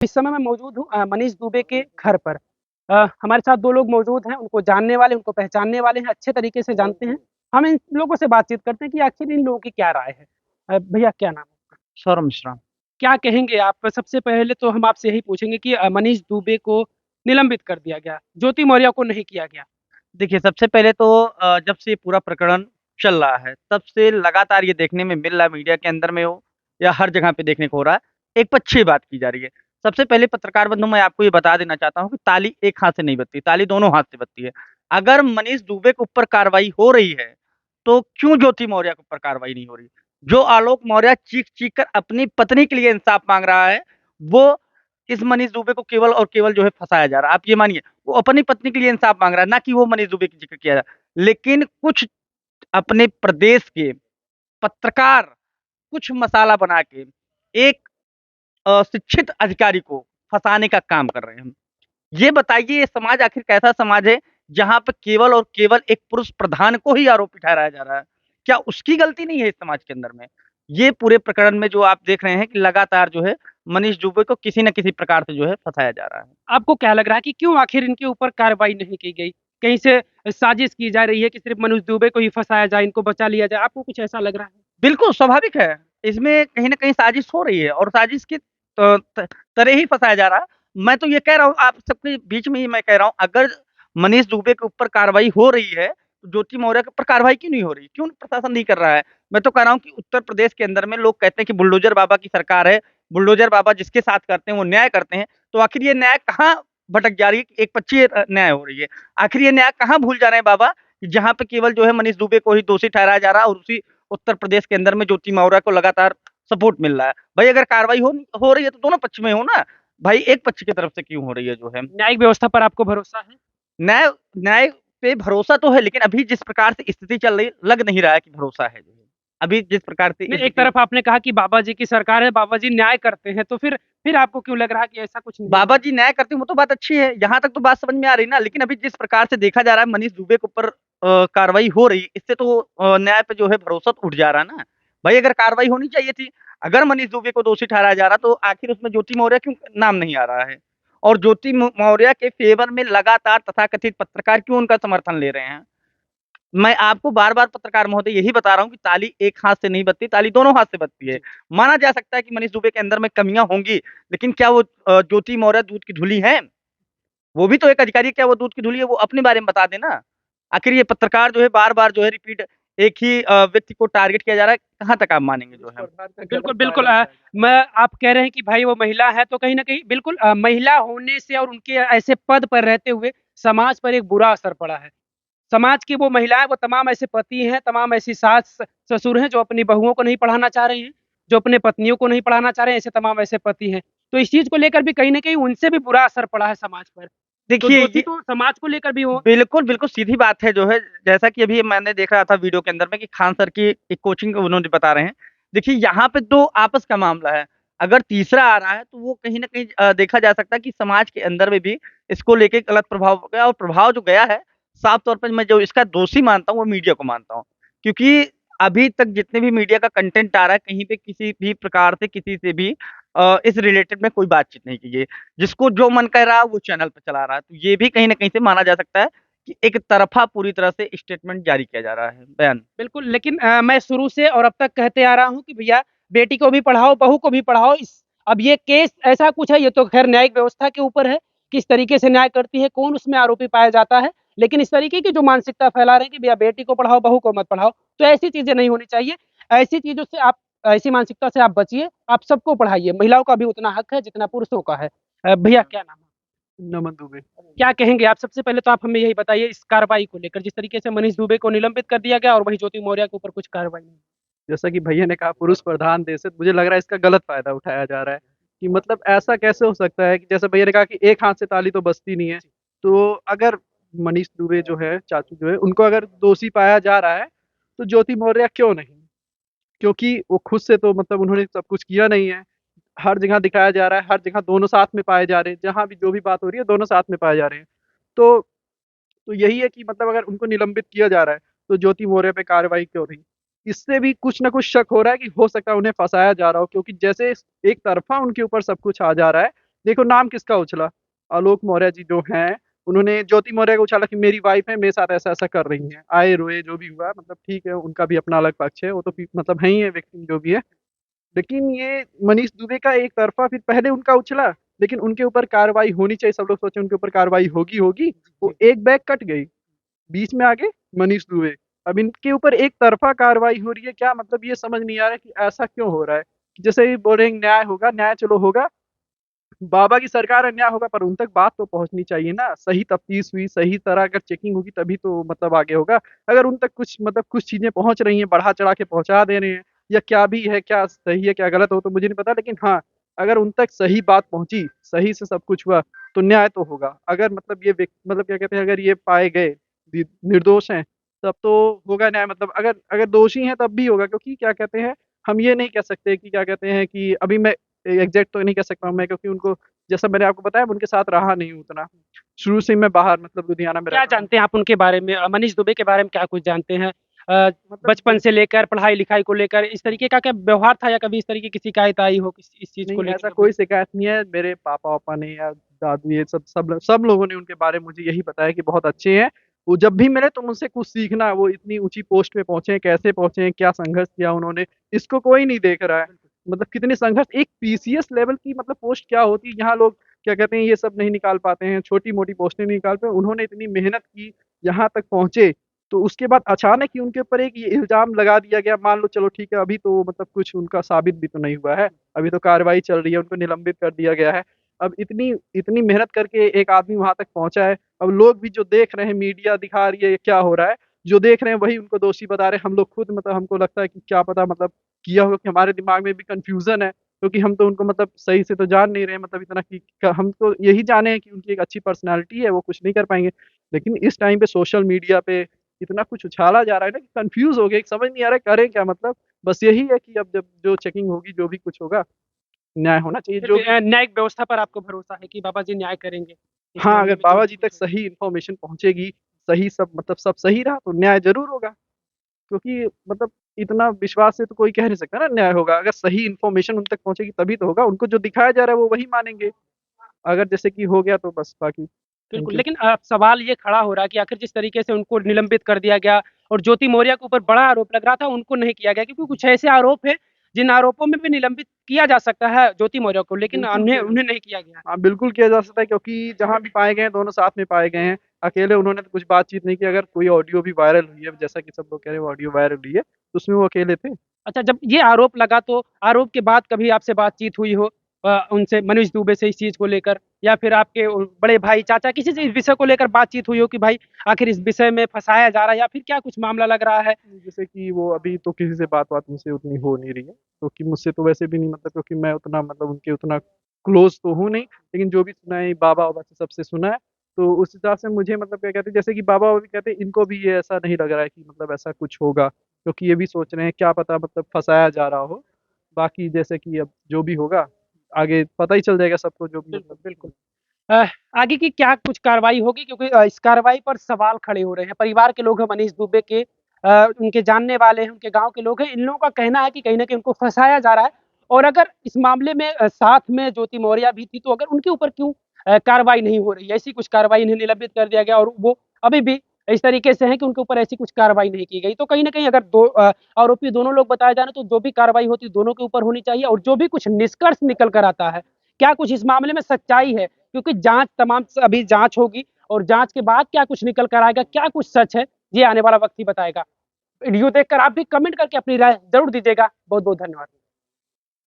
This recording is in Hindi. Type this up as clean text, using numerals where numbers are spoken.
इस समय मैं मौजूद हूँ मनीष दुबे के घर पर। हमारे साथ 2 लोग मौजूद हैं, उनको जानने वाले, उनको पहचानने वाले हैं, अच्छे तरीके से जानते हैं। हम इन लोगों से बातचीत करते हैं कि आखिर इन लोगों की क्या राय है। भैया क्या नाम है? सौरभ मिश्रा। क्या कहेंगे आप? सबसे पहले तो हम आपसे यही पूछेंगे कि मनीष दुबे को निलंबित कर दिया गया, ज्योति मौर्य को नहीं किया गया। देखिए, सबसे पहले तो जब से ये पूरा प्रकरण चल रहा है, तब से लगातार ये देखने में मिल रहा है, मीडिया के अंदर में हो या हर जगह पे देखने को हो रहा है, एक पक्षीय बात की जा रही है। सबसे पहले पत्रकार बंधु, मैं आपको ये बता देना चाहता हूँ कि ताली एक हाथ से नहीं बजती, ताली दोनों हाथ से बजती है। अगर मनीष दुबे के ऊपर कार्रवाई हो रही है, तो क्यों ज्योति मौर्य के ऊपर कार्रवाई नहीं हो रही? जो आलोक मौर्य चीख-चीख कर अपनी पत्नी के लिए इंसाफ माँग रहा है, वो इस मनीष दुबे को केवल और केवल जो है फँसाया जा रहा है। आप ये मानिए, वो अपनी पत्नी के लिए इंसाफ माँग रहा है, ना कि वो मनीष दुबे की ज़िक्र किया जा रहा है। लेकिन कुछ अपने प्रदेश के पत्रकार कुछ मसाला बना के एक शिक्षित अधिकारी को फँसाने का काम कर रहे हैं। ये बताइए, ये समाज आखिर कैसा समाज है, जहाँ पे केवल और केवल एक पुरुष प्रधान को ही आरोपी ठहराया जा रहा है? क्या उसकी गलती नहीं है इस समाज के अंदर में? ये पूरे प्रकरण में जो आप देख रहे हैं कि लगातार जो है मनीष दुबे को किसी न किसी प्रकार से जो है फँसाया जा रहा है। आपको क्या लग रहा है कि क्यों आखिर इनके ऊपर कार्रवाई नहीं की गई? कहीं से साजिश की जा रही है कि सिर्फ़ मनीष दुबे को ही फँसाया जाए, इनको बचा लिया जाए, आपको कुछ ऐसा लग रहा है? बिल्कुल स्वाभाविक है। इसमें कहीं न कहीं साजिश हो रही है और साजिश की तरह ही फँसाया जा रहा है। मैं तो ये कह रहा हूँ, आप सबके बीच में ही मैं कह रहा हूँ, अगर मनीष दुबे के ऊपर कार्रवाई हो रही है, तो ज्योति मौर्य के ऊपर कार्रवाई क्यों नहीं हो रही? क्यों प्रशासन नहीं कर रहा है? मैं तो कह रहा हूँ कि उत्तर प्रदेश के अंदर में लोग कहते हैं कि बुलडोज़र बाबा की सरकार है, बुलडोज़र बाबा जिसके साथ करते हैं वो न्याय करते हैं। तो आखिर ये न्याय कहाँ भटक जा रही है? एक पक्षीय न्याय हो रही है। आखिर ये न्याय कहाँ भूल जा रहे हैं बाबा, जहाँ पे केवल जो है मनीष दुबे को ही दोषी ठहराया जा रहा है और उसी उत्तर प्रदेश के अंदर में ज्योति मौर्य को लगातार सपोर्ट मिल रहा है। भाई अगर कार्रवाई हो रही है तो दोनों पक्ष में हो ना, भाई एक पक्ष की तरफ से क्यों हो रही है जो है? न्यायिक व्यवस्था पर आपको भरोसा है? न्याय न्याय पे भरोसा तो है, लेकिन अभी जिस प्रकार से स्थिति चल रही है, लग नहीं रहा है कि भरोसा है जो है। अभी जिस प्रकार से नहीं, एक स्थिति तरफ आपने कहा कि बाबा जी की सरकार है, बाबा जी न्याय करते हैं, तो फिर आपको क्यों लग रहा है कि ऐसा कुछ नहीं बाबा है? जी न्याय करते हैं वो तो बात अच्छी है, यहाँ तक तो बात समझ में आ रही है ना, लेकिन अभी जिस प्रकार से देखा जा रहा है मनीष दुबे के ऊपर कार्रवाई हो रही है, इससे तो न्याय पे जो है भरोसा तो उठ जा रहा है ना। भाई अगर कार्रवाई होनी चाहिए थी, अगर मनीष दुबे को दोषी ठहराया जा रहा तो आखिर उसमें ज्योति मौर्य क्यों नाम नहीं आ रहा है? और ज्योति मौर्य के फेवर में लगातार तथाकथित पत्रकार क्यों उनका समर्थन ले रहे हैं? मैं आपको बार-बार पत्रकार महोदय यही बता रहा हूँ कि ताली एक हाथ से नहीं बजती, ताली दोनों हाथ से बजती है। जी। माना जा सकता है कि मनीष दुबे के अंदर में कमियाँ होंगी, लेकिन क्या वो ज्योति मौर्य दूध की धुली हैं? वो भी तो एक अधिकारी है, क्या वो दूध की धुली है? वो अपने बारे में बता दे ना। आखिर ये पत्रकार जो है बार-बार जो है रिपीट एक ही व्यक्ति को टारगेट किया जा रहा है, कहाँ तक आप मानेंगे जो है? बिल्कुल, बिल्कुल मैं आप कह रहे हैं कि भाई वो महिला है, तो कहीं न कहीं बिल्कुल महिला होने से और उनके ऐसे पद पर रहते हुए समाज पर एक बुरा असर पड़ा है। समाज की वो महिलाएँ, वो तमाम ऐसे पति हैं, तमाम ऐसी सास-ससुर हैं, जो अपनी बहुओं को नहीं पढ़ाना चाह रही हैं, जो अपने पत्नियों को नहीं पढ़ाना चाह रहे हैं, ऐसे तमाम ऐसे पति हैं। तो इस चीज़ को लेकर भी कहीं न कहीं उनसे भी बुरा असर पड़ा है समाज पर। तो देखिए दोषी ये तो समाज को लेकर भी हो। बिल्कुल, बिल्कुल सीधी बात है जो है, जैसा कि अभी मैंने देख रहा था वीडियो के अंदर में कि खान सर की एक कोचिंग उन्होंने बता रहे हैं। देखिए यहाँ पे 2 आपस का मामला है, अगर तीसरा आ रहा है तो वो कहीं न कहीं देखा जा सकता है कि समाज के अंदर में भी इसको लेके गलत प्रभाव हो गया और प्रभाव जो गया है, साफ तौर पे मैं जो इसका दोषी मानता हूँ वो मीडिया को मानता हूँ। क्योंकि अभी तक जितने भी मीडिया का कंटेंट आ रहा है, कहीं पे किसी भी प्रकार से किसी से भी इस रिलेटेड में कोई बातचीत नहीं की गई है। जिसको जो मन कर रहा है वो चैनल पे चला रहा है। तो ये भी कहीं न कहीं से माना जा सकता है कि एक तरफ़ा पूरी तरह से स्टेटमेंट जारी किया जा रहा है, बयान। बिल्कुल, लेकिन मैं शुरू से और अब तक कहते आ रहा हूँ कि भैया बेटी को भी पढ़ाओ, बहू को भी पढ़ाओ। इस अब ये केस ऐसा कुछ है, ये तो ख़ैर न्यायिक व्यवस्था के ऊपर है, किस तरीके से न्याय करती है, कौन उसमें आरोपी पाया जाता है। लेकिन इस तरीके की जो मानसिकता फैला रहे हैं कि भैया बेटी को पढ़ाओ, बहू को मत पढ़ाओ, तो ऐसी चीज़ें नहीं होनी चाहिए। ऐसी चीज़ों से आप ऐसी मानसिकता से आप बचिए, आप सबको पढ़ाइए। महिलाओं का भी उतना हक है जितना पुरुषों का है। भैया क्या नाम है? नमन दुबे। क्या कहेंगे आप? सबसे पहले तो आप हमें यही बताइए इस कार्रवाई को लेकर, जिस तरीके से मनीष दुबे को निलंबित कर दिया गया और वहीं ज्योति मौर्य के ऊपर कुछ कार्रवाई नहीं। जैसा कि भैया ने कहा पुरुष प्रधान देश है, तो मुझे लग रहा है इसका गलत फ़ायदा उठाया जा रहा है, कि मतलब ऐसा कैसे हो सकता है कि जैसे भैया ने कहा कि एक हाथ से ताली तो बजती नहीं है। तो अगर मनीष दुबे जो है, चाचू जो है, उनको अगर दोषी पाया जा रहा है, तो ज्योति मौर्य क्यों नहीं? क्योंकि वो खुद से तो मतलब उन्होंने सब कुछ किया नहीं है। हर जगह दिखाया जा रहा है, हर जगह दोनों साथ में पाए जा रहे हैं, जहाँ भी जो भी बात हो रही है, दोनों साथ में पाए जा रहे हैं। तो तो यही है कि मतलब अगर उनको निलंबित किया जा रहा है, तो ज्योति मौर्य पे कार्रवाई क्यों नहीं? इससे भी कुछ न कुछ शक हो रहा है कि हो सकता है उन्हें फँसाया जा रहा हो, क्योंकि जैसे एक तरफ़ा उनके ऊपर सब कुछ आ जा रहा है, देखो नाम किसका उछला, आलोक मौर्य जी जो हैं, उन्होंने ज्योति मौर्य को उछाला कि मेरी वाइफ है, मेरे साथ ऐसा-ऐसा कर रही हैं। आए रोए जो भी हुआ मतलब ठीक है, उनका भी अपना अलग पक्ष है, वो तो मतलब है ही है विक्टिम जो भी है। लेकिन ये मनीष दुबे का एक तरफ़ा फिर पहले उनका उछला, लेकिन उनके ऊपर कार्रवाई होनी चाहिए, सब लोग सोचे उनके ऊपर कार्रवाई होगी, होगी, वो एक बैग कट गई। बीच में आ गए मनीष दुबे। अब इनके ऊपर एक तरफ़ा कार्रवाई हो रही है, क्या मतलब ये समझ नहीं आ रहा है कि ऐसा क्यों हो रहा है? जैसे ही बोल रहे हैं न्याय होगा, न्याय चलो होगा, बाबा की सरकार है, न्याय होगा पर उन तक बात तो पहुँचनी चाहिए ना, सही तफ्तीश हुई, सही तरह अगर चेकिंग होगी तभी तो मतलब आगे होगा। अगर उन तक कुछ मतलब कुछ चीज़ें पहुँच रही हैं, बढ़ा-चढ़ा के पहुँचा दे रहे हैं या क्या भी है, क्या सही है, क्या गलत हो तो मुझे नहीं पता लेकिन हाँ, अगर उन तक सही बात पहुँची, सही से सब कुछ हुआ, तो न्याय तो होगा। अगर मतलब ये मतलब क्या कहते हैं अगर ये पाए गए निर्दोष हैं, तब तो होगा न्याय मतलब अगर अगर दोषी हैं तब भी होगा क्योंकि क्या कहते हैं, हम ये नहीं कह सकते कि क्या कहते हैं कि अभी मैं एग्ज़ैक्ट तो नहीं कह सकता हूँ मैं क्योंकि उनको जैसा मैंने आपको बताया मैं उनके साथ रहा नहीं हूँ उतना। शुरू से ही मैं बाहर मतलब लुधियाना में क्या रहता हूँ। जानते हैं आप उनके बारे में? मनीष दुबे के बारे में क्या कुछ जानते हैं? मतलब बचपन से लेकर पढ़ाई-लिखाई को लेकर इस तरीके का क्या व्यवहार था या कभी इस तरीके की शिकायत आई हो इस चीज़ को नहीं लेके ऐसा कभी? कोई शिकायत नहीं है, मेरे पापा-वापा ने या दादू ये सब लोगों ने उनके बारे में मुझे यही बताया कि बहुत अच्छे हैं। वो जब भी मिले तुम उनसे कुछ सीखना, वो इतनी ऊँची पोस्ट पे पहुँचे हैं, कैसे पहुँचे हैं, क्या संघर्ष किया उन्होंने, इसको कोई नहीं देख रहा है। मतलब कितने संघर्ष एक पीसीएस लेवल की मतलब पोस्ट क्या होती है, यहाँ लोग क्या कहते हैं ये सब नहीं निकाल पाते हैं, छोटी-मोटी पोस्टें नहीं निकाल पाए, उन्होंने इतनी मेहनत की, यहाँ तक पहुँचे, तो उसके बाद अचानक ही उनके ऊपर एक ये इल्ज़ाम लगा दिया गया, मान लो चलो ठीक है, अभी तो मतलब कुछ उनका साबित भी तो नहीं हुआ है, अभी तो कार्रवाई चल रही है, उनको निलंबित कर दिया गया है। अब इतनी इतनी मेहनत करके एक आदमी वहाँ तक पहुँचा है, अब लोग भी जो देख रहे हैं, मीडिया दिखा रही है, ये क्या हो रहा है, जो देख रहे हैं वही उनको दोषी बता रहे हैं। हम लोग खुद मतलब हमको लगता है कि क्या पता मतलब किया होगा कि हमारे दिमाग में भी कन्फ्यूज़न है, क्योंकि हम तो उनको मतलब सही से तो जान नहीं रहे हैं मतलब इतना कि हम तो यही जाने हैं कि उनकी एक अच्छी पर्सनैलिटी है, वो कुछ नहीं कर पाएँगे। लेकिन इस टाइम पे सोशल मीडिया पे इतना कुछ उछाला जा रहा है ना कि कन्फ्यूज़ हो गए, समझ नहीं आ रहा है करें क्या मतलब? बस यही है कि अब जब जो चेकिंग होगी, जो भी कुछ होगा, न्याय होना चाहिए फिर जो भी भी न्यायिक व्यवस्था पर आपको भरोसा है कि बाबा जी न्याय करेंगे, इस हाँ, मामले अगर में जो बाबा भी जी तक कुछ होगा? सही इन्फॉर्मेशन पहुँचेगी, सही सब मतलब सब सही रहा तो न्याय ज़रूर होगा। क्योंकि मतलब इतना विश्वास से तो कोई कह नहीं सकता ना न्याय होगा। अगर सही इन्फॉर्मेशन उन तक पहुँचेगी तभी तो होगा। उनको जो दिखाया जा रहा है वो वही मानेंगे। अगर जैसे कि हो गया तो बस बाकी थैंक बिल्कुल, यू। लेकिन सवाल ये खड़ा हो रहा है कि आखिर जिस तरीके से उनको निलंबित कर दिया गया और ज्योति मौर्य के ऊपर बड़ा आरोप लग रहा था, उनको नहीं किया गया क्योंकि कुछ ऐसे आरोप हैं, जिन आरोपों में भी निलंबित किया जा सकता है ज्योति मौर्य को, लेकिन बिल्कुल उन्हें किया उन्हें नहीं किया गया। हाँ, बिल्कुल किया जा सकता है क्योंकि जहाँ भी पाए गए हैं दोनों साथ में पाए गए हैं। अकेले उन्होंने तो कुछ बातचीत नहीं की। अगर कोई ऑडियो भी वायरल हुई है, जैसा कि सब लोग कह रहे हैं वो ऑडियो वायरल हुई है, तो उसमें वो अकेले थे। अच्छा, जब ये आरोप लगा तो आरोप के बाद कभी आपसे बातचीत हुई हो उनसे मनीष दुबे से इस चीज़ को लेकर या फिर आपके बड़े भाई, चाचा किसी से इस विषय को लेकर बातचीत हुई हो कि भाई आखिर इस विषय में फँसाया जा रहा है या फिर क्या कुछ मामला लग रहा है? जैसे कि वो अभी तो किसी से बात-वात मुझसे उतनी हो नहीं रही है, क्योंकि मुझसे तो वैसे भी नहीं मतलब क्योंकि मैं उतना मतलब उनके उतना क्लोज़ तो हूँ नहीं, लेकिन जो भी सुना है बाबा-वाबा से सबसे सुना है, तो उस हिसाब से मुझे मतलब क्या कहते हैं जैसे कि बाबा-वाबा भी कहते हैं इनको भी ये ऐसा नहीं लग रहा है कि मतलब ऐसा कुछ होगा, क्योंकि ये भी सोच रहे हैं क्या पता मतलब फँसाया जा रहा हो। बाकी जैसे कि अब जो भी होगा, आगे पता ही चल जाएगा सबको जो भी बिल्कुल, मतलब बिल्कुल। अ, आगे की क्या कुछ कार्रवाई होगी क्योंकि इस कार्रवाई पर सवाल खड़े हो रहे हैं। परिवार के लोग हैं मनीष दुबे के उनके जानने वाले हैं, उनके गाँव के लोग हैं। इन लोगों का कहना है कि कहीं न कहीं उनको फँसाया जा रहा है और अगर इस मामले में साथ में ज्योति मौर्य भी थी, तो अगर उनके ऊपर क्यों कार्रवाई नहीं हो रही है? ऐसी कुछ कार्रवाई इन्हें निलंबित कर दिया गया और वो अभी भी इस तरीके से हैं कि उनके ऊपर ऐसी कुछ कार्रवाई नहीं की गई। तो कहीं न कहीं अगर आरोपी दोनों लोग बताए जा रहे हैं, तो जो भी कार्रवाई होती है, दोनों के ऊपर होनी चाहिए और जो भी कुछ निष्कर्ष निकल कर आता है, क्या कुछ इस मामले में सच्चाई है? क्योंकि जाँच तमाम अभी जाँच होगी और जाँच के बाद क्या कुछ निकल कर आएगा, क्या कुछ सच है, ये आने वाला वक़्त ही बताएगा। वीडियो देखकर आप भी कमेंट करके अपनी राय ज़रूर दीजिएगा। बहुत-बहुत धन्यवाद।